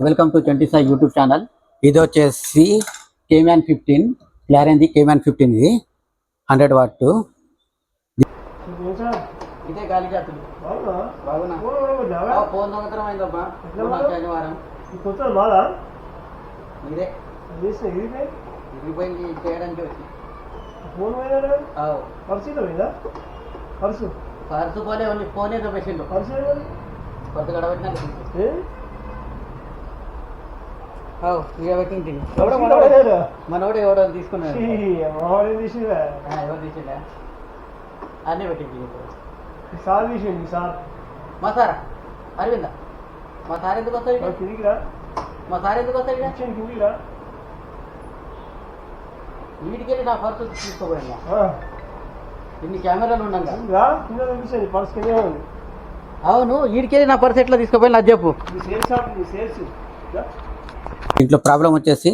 Welcome to 25 YouTube channel. ఇది వచ్చేసి కేమ్యాన్ 15 క్లారెన్ది కేమ్యాన్ 15 ఇది 100 వాట్. ఇదే గాలి జాతులు బాగున్నా ఫోన్ దొంగతనం అయిందబ్బా శనివారం ఇదే ఇరిగిపోయింది చేయడానికి వచ్చి పర్సు పోలే ఫోనే చూపేసిండు పర్సు గడబెట్టినా మనోడు ఎవడో తీసుకున్నాడు ఎవరు తీసిందా అన్నీ పెట్టింది మా సార్ అరవిందా మా సార్ ఎందుకు వస్తాడు మా సార్ ఎందుకు వస్తాడు వీటికి వెళ్ళి నా పర్సు తీసుకోపోయినా ఇన్ని కెమెరాలు ఉండగా అవును వీడికెళ్ళి నా పర్సు ఎట్లా తీసుకోపోయినా అది చెప్పు. ఇంట్లో ప్రాబ్లం వచ్చేసి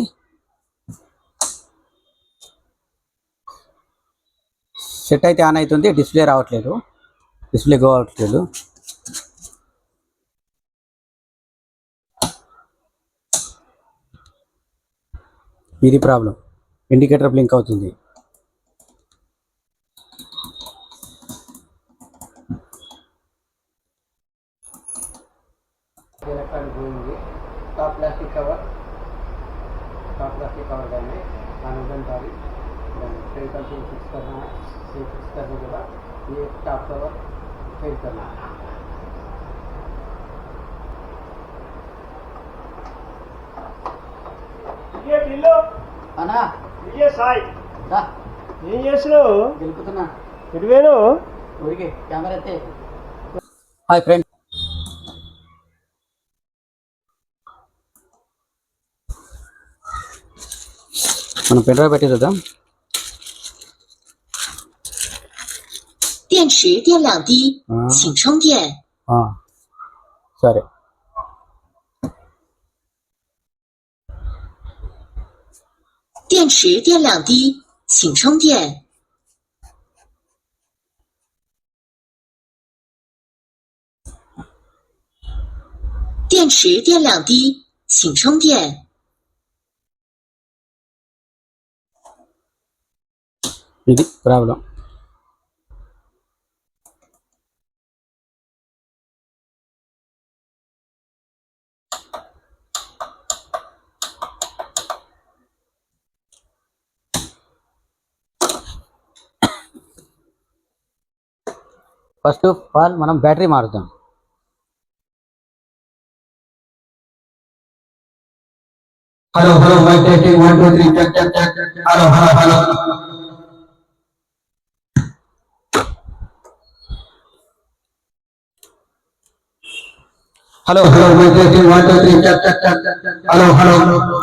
సెట్ అయితే ఆన్ అవుతుంది, డిస్ప్లే రావట్లేదు, డిస్ప్లే గో అవ్వట్లేదు. ఇది ప్రాబ్లం. ఇండికేటర్ బ్లింక్ అవుతుంది. ఎలక్ట్రానిక్ పోయింది. टॉप प्लास्टिक कवर करना है आनंदन तारी फिर फिक्स करना है. ये फिक्स करने के बाद ये टॉप कवर फिर करना है. ये ढिल्लो అన్నా ये సాయి దా ఏం చేస్తున్నావు గెలుపుతున్నా ఇటువేను ఊరికే కెమెరా ఎత్తే. హాయ్ ఫ్రెండ్, మనం పెన్ డ్రైవ్ పెట్టి చూద్దాం. 电池电两滴，请充电。సరే.电池电两滴，请充电。电池电两滴，请充电。ఇది ప్రాబ్లం. ఫస్ట్ ఆఫ్ ఆల్ మనం బ్యాటరీ మారుద్దాం. Hello hello mic testing 1 2 3 check check check. Hello hello hello hello hello mic testing 1 2 3 check check check. Hello hello